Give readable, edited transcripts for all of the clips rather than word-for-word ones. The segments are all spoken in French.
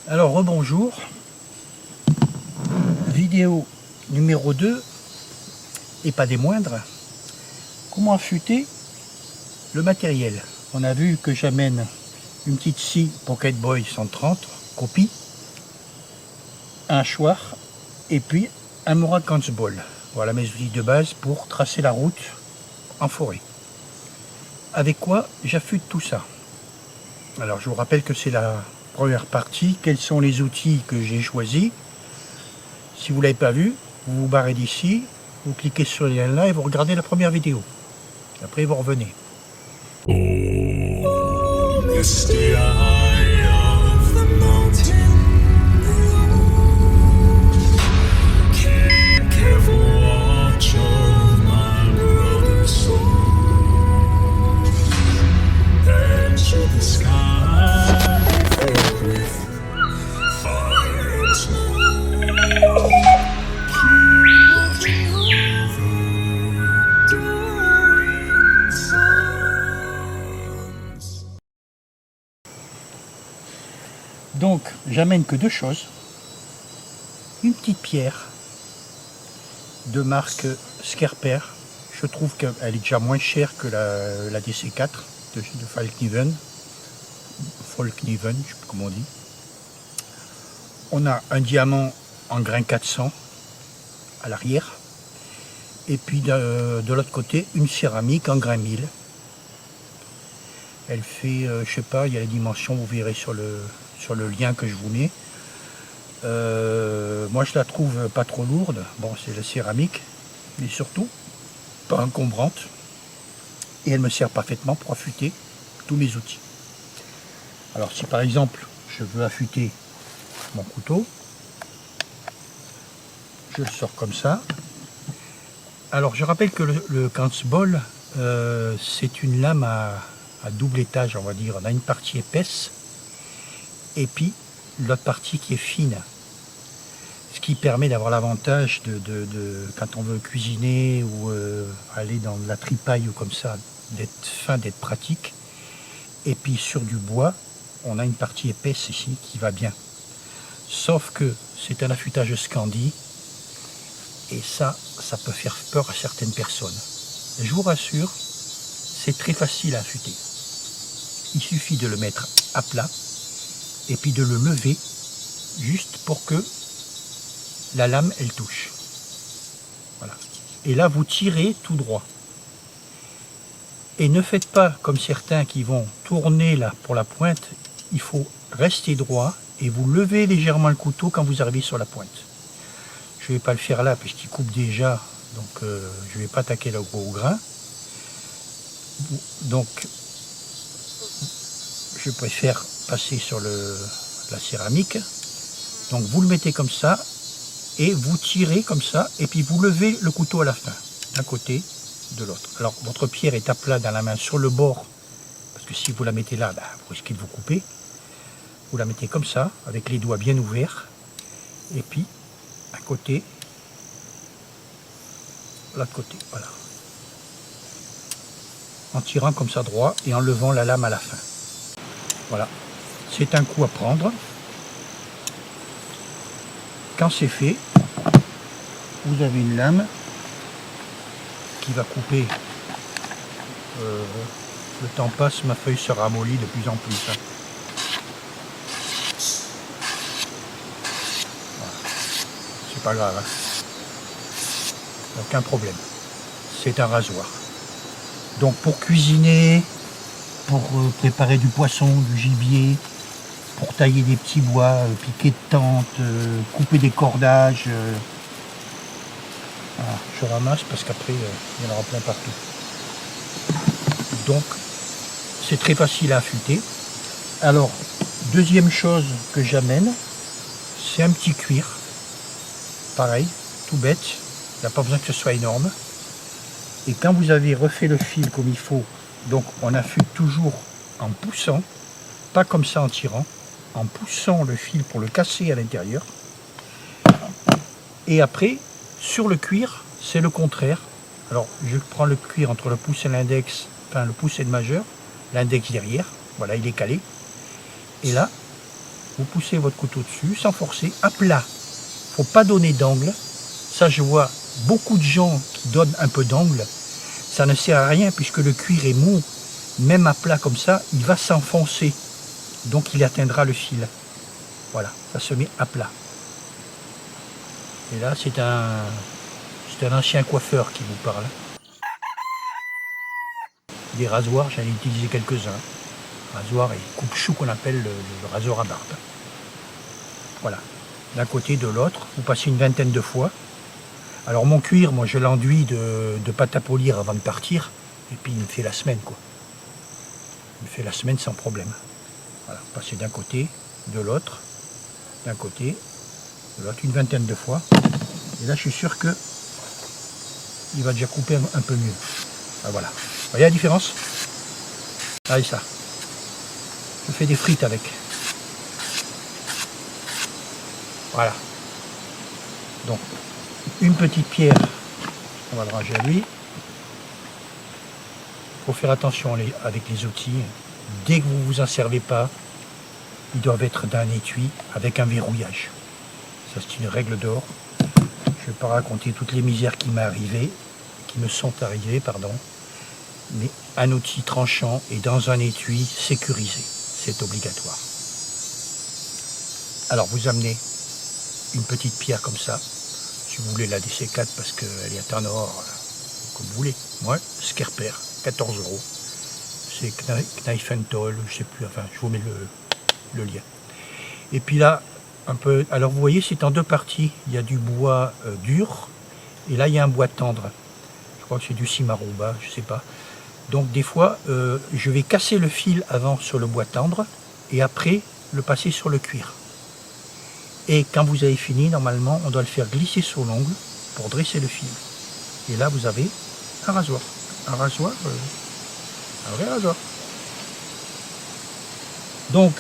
Alors rebonjour, vidéo numéro 2 et pas des moindres, comment affûter le matériel. On a vu que j'amène une petite scie Pocket Boy 130 copie, un hachoir et puis un Murakami Ball. Voilà mes outils de base pour tracer la route en forêt. Avec quoi j'affûte tout ça? Alors je vous rappelle que c'est la première partie. Quels sont les outils que j'ai choisis? Si vous ne l'avez pas vu, vous vous barrez d'ici, vous cliquez sur le lien là et vous regardez la première vidéo. Après vous revenez. Oh, misty eye of the mountain, keep careful watch of my brother's soul, and should the sky be filled with fire and snow, keep watching over during suns. Donc j'amène que deux choses. Une petite pierre de marque Skerper. Je trouve qu'elle est déjà moins chère que la DC4 de Falkniven. Falkniven, je ne sais plus comment on dit. On a un diamant en grain 400 à l'arrière. Et puis de l'autre côté, une céramique en grain 1000. Elle fait, je sais pas, il y a les dimensions, vous verrez sur le lien que je vous mets. Moi je la trouve pas trop lourde. Bon, c'est la céramique, mais surtout pas encombrante. Et elle me sert parfaitement pour affûter tous mes outils. Alors si par exemple je veux affûter mon couteau, je le sors comme ça. Alors je rappelle que le Kanzball, c'est une lame à double étage, on va dire. On a une partie épaisse et puis l'autre partie qui est fine. Ce qui permet d'avoir l'avantage de quand on veut cuisiner ou aller dans de la tripaille ou comme ça, d'être fin, d'être pratique. Et puis sur du bois, on a une partie épaisse ici qui va bien. Sauf que c'est un affûtage Scandi et ça peut faire peur à certaines personnes. Je vous rassure, c'est très facile à affûter. Il suffit de le mettre à plat et puis de le lever juste pour que la lame elle touche. Voilà. Et là vous tirez tout droit. Et ne faites pas comme certains qui vont tourner là pour la pointe. Il faut rester droit et vous levez légèrement le couteau quand vous arrivez sur la pointe. Je ne vais pas le faire là puisqu'il coupe déjà, donc je ne vais pas attaquer le gros grain. Donc je préfère passer sur la céramique. Donc vous le mettez comme ça et vous tirez comme ça et puis vous levez le couteau à la fin, d'un côté, de l'autre. Alors votre pierre est à plat dans la main sur le bord, parce que si vous la mettez là, vous risquez de vous couper. Vous la mettez comme ça, avec les doigts bien ouverts, et puis à côté, l'autre côté, voilà. En tirant comme ça droit et en levant la lame à la fin. Voilà, c'est un coup à prendre. Quand c'est fait, vous avez une lame qui va couper. Le temps passe, ma feuille se ramollit de plus en plus. Hein. Voilà. C'est pas grave. Hein. Aucun problème. C'est un rasoir. Donc pour cuisiner, pour préparer du poisson, du gibier, pour tailler des petits bois, piquer de tente, couper des cordages. Voilà, je ramasse parce qu'après il y en aura plein partout. Donc c'est très facile à affûter. Alors deuxième chose que j'amène, c'est un petit cuir. Pareil, tout bête, il n'y a pas besoin que ce soit énorme. Et quand vous avez refait le fil comme il faut, donc on affûte toujours en poussant, pas comme ça en tirant, en poussant le fil pour le casser à l'intérieur. Et après, sur le cuir, c'est le contraire. Alors, je prends le cuir entre le pouce et l'index, enfin le pouce et le majeur, l'index derrière, voilà, il est calé. Et là, vous poussez votre couteau dessus sans forcer, à plat. Faut pas donner d'angle. Ça, je vois beaucoup de gens qui donnent un peu d'angle. Ça ne sert à rien puisque le cuir est mou. Même à plat comme ça, il va s'enfoncer. Donc il atteindra le fil. Voilà, ça se met à plat. Et là, c'est un ancien coiffeur qui vous parle. Des rasoirs, j'en ai utilisé quelques-uns. Rasoir et coupe-chou qu'on appelle le rasoir à barbe. Voilà. D'un côté, de l'autre, vous passez une vingtaine de fois. Alors mon cuir, moi je l'enduis de pâte à polir avant de partir. Et puis il me fait la semaine, quoi. Il me fait la semaine sans problème. Voilà, passez d'un côté, de l'autre, d'un côté, de l'autre, une vingtaine de fois. Et là je suis sûr que il va déjà couper un peu mieux. Ah, voilà. Vous voyez la différence? Allez ça. Je fais des frites avec. Voilà. Donc, une petite pierre, on va le ranger à lui. Il faut faire attention avec les outils. Dès que vous ne vous en servez pas, ils doivent être d'un étui avec un verrouillage. Ça, c'est une règle d'or. Je ne vais pas raconter toutes les misères qui me sont arrivées, pardon. Mais un outil tranchant et dans un étui sécurisé, c'est obligatoire. Alors, vous amenez une petite pierre comme ça. Si vous voulez la DC4 parce qu'elle est en or, comme vous voulez. Moi, Skerper, 14 €. C'est Knife and Toll, je sais plus, enfin, je vous mets le lien. Et puis là, un peu, alors vous voyez, c'est en deux parties. Il y a du bois dur, et là, il y a un bois tendre. Je crois que c'est du Cimaruba, je sais pas. Donc des fois, je vais casser le fil avant sur le bois tendre, et après, le passer sur le cuir. Et quand vous avez fini, normalement, on doit le faire glisser sur l'ongle pour dresser le fil. Et là, vous avez un rasoir. Un rasoir, un vrai rasoir. Donc,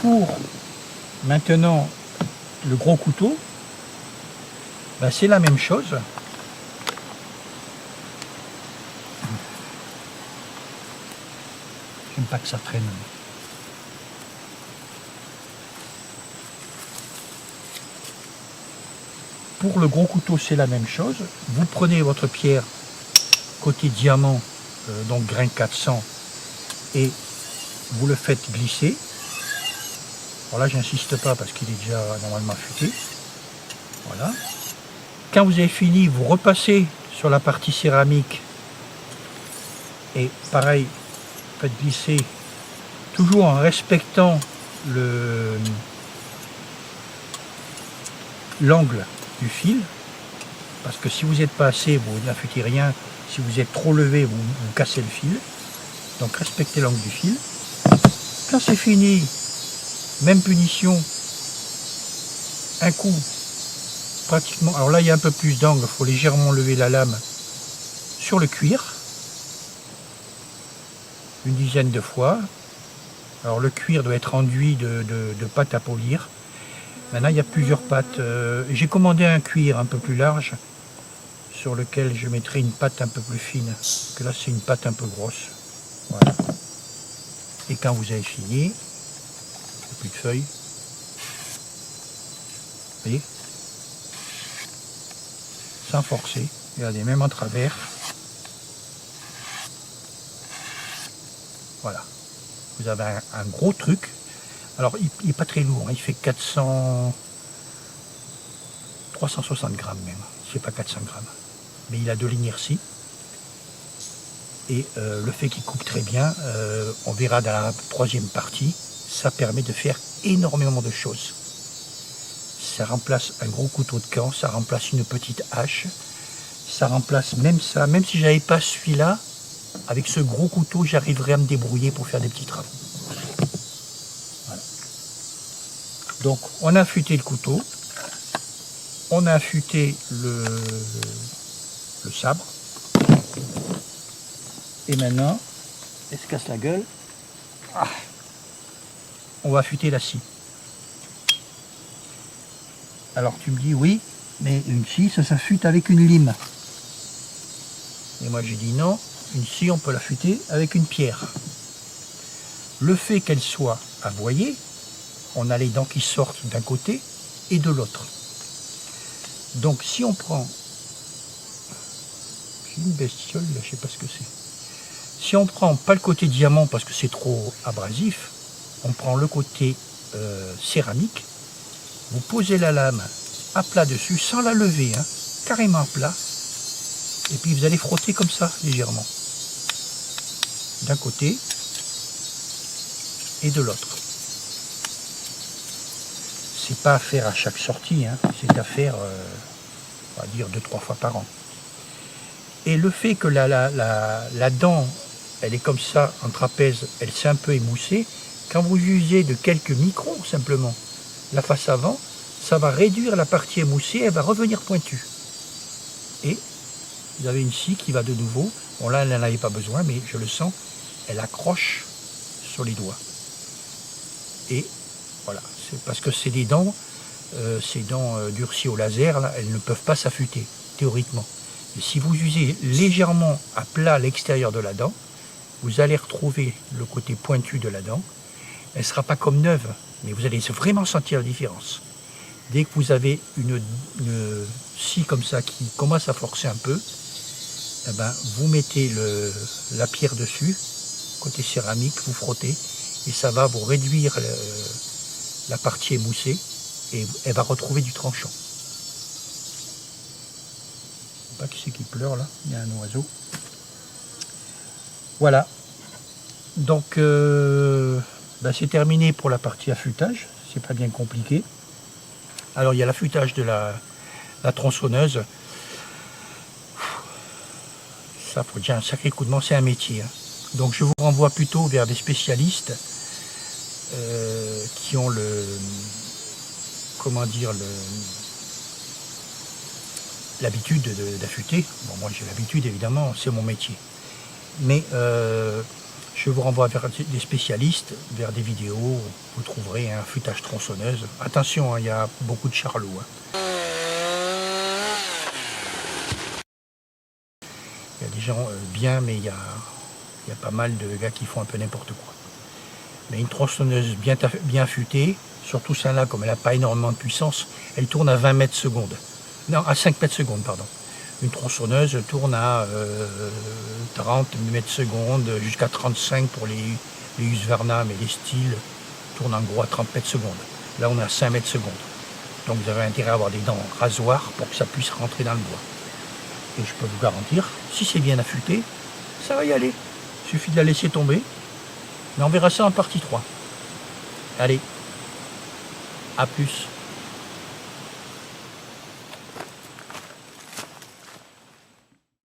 pour maintenant le gros couteau, ben, c'est la même chose. J'aime pas que ça traîne. Pour le gros couteau, c'est la même chose. Vous prenez votre pierre côté diamant, donc grain 400, et vous le faites glisser. Alors là, j'insiste pas parce qu'il est déjà normalement affûté. Voilà. Quand vous avez fini, vous repassez sur la partie céramique et pareil, faites glisser toujours en respectant l'angle du fil, parce que si vous n'êtes pas assez, vous n'affûtez rien. Si vous êtes trop levé, vous cassez le fil. Donc respectez l'angle du fil. Quand c'est fini, même punition, un coup, pratiquement. Alors là, il y a un peu plus d'angle, il faut légèrement lever la lame sur le cuir, une dizaine de fois. Alors le cuir doit être enduit de pâte à polir. Maintenant, il y a plusieurs pâtes. J'ai commandé un cuir un peu plus large sur lequel je mettrai une pâte un peu plus fine. Parce que là, c'est une pâte un peu grosse. Voilà. Et quand vous avez fini, il n'y a plus de feuilles. Vous voyez? Sans forcer. Regardez, même en travers. Voilà. Vous avez un gros truc. Alors, il n'est pas très lourd, hein. Il fait 360 grammes même, c'est pas 400 grammes. Mais il a de l'inertie. Et le fait qu'il coupe très bien, on verra dans la troisième partie, ça permet de faire énormément de choses. Ça remplace un gros couteau de camp, ça remplace une petite hache, ça remplace même ça. Même si j'avais pas celui-là, avec ce gros couteau, j'arriverais à me débrouiller pour faire des petits travaux. Donc on a affûté le couteau, on a affûté le sabre, et maintenant, elle se casse la gueule, on va affûter la scie. Alors tu me dis oui, mais une scie ça s'affûte avec une lime. Et moi j'ai dit non, une scie on peut l'affûter avec une pierre. Le fait qu'elle soit aboyée, on a les dents qui sortent d'un côté et de l'autre. Donc si on prend, j'ai une bestiole là, je sais pas ce que c'est. Si on prend pas le côté diamant parce que c'est trop abrasif, on prend le côté céramique, vous posez la lame à plat dessus sans la lever, hein, carrément à plat, et puis vous allez frotter comme ça légèrement, d'un côté et de l'autre. C'est pas à faire à chaque sortie, hein, c'est à faire, on va dire 2-3 fois par an. Et le fait que la dent, elle est comme ça en trapèze, elle s'est un peu émoussée, quand vous usez de quelques microns simplement la face avant, ça va réduire la partie émoussée, elle va revenir pointue. Et vous avez une scie qui va de nouveau, bon là elle n'en avait pas besoin, mais je le sens, elle accroche sur les doigts. Et voilà, c'est parce que c'est des dents, ces dents durcies au laser, là, elles ne peuvent pas s'affûter, théoriquement. Et si vous usez légèrement à plat l'extérieur de la dent, vous allez retrouver le côté pointu de la dent. Elle ne sera pas comme neuve, mais vous allez vraiment sentir la différence. Dès que vous avez une scie comme ça qui commence à forcer un peu, eh ben, vous mettez la pierre dessus, côté céramique, vous frottez, et ça va vous réduire la partie émoussée, et elle va retrouver du tranchant. Je sais pas qui c'est qui pleure là, il y a un oiseau. Voilà. Donc ben c'est terminé pour la partie affûtage, c'est pas bien compliqué. Alors il y a l'affûtage de la tronçonneuse. Ça faut déjà un sacré coup de main, c'est un métier. Hein. Donc je vous renvoie plutôt vers des spécialistes qui ont l'habitude d'affûter. Bon, moi j'ai l'habitude évidemment, c'est mon métier. Mais je vous renvoie vers des spécialistes, vers des vidéos, vous trouverez un affûtage tronçonneuse. Attention, hein, il y a beaucoup de charlots. Hein. Il y a des gens bien, mais il y a pas mal de gars qui font un peu n'importe quoi. Mais une tronçonneuse bien affûtée, surtout celle-là, comme elle n'a pas énormément de puissance, elle tourne à 20 mètres secondes. Non, à 5 mètres secondes, pardon. Une tronçonneuse tourne à 30 mètres secondes, jusqu'à 35 pour les Husqvarna, mais les styles tournent en gros à 30 mètres secondes. Là, on est à 5 mètres secondes. Donc vous avez intérêt à avoir des dents rasoirs pour que ça puisse rentrer dans le bois. Et je peux vous garantir, si c'est bien affûté, ça va y aller. Il suffit de la laisser tomber. Mais on verra ça en partie 3. Allez, à plus.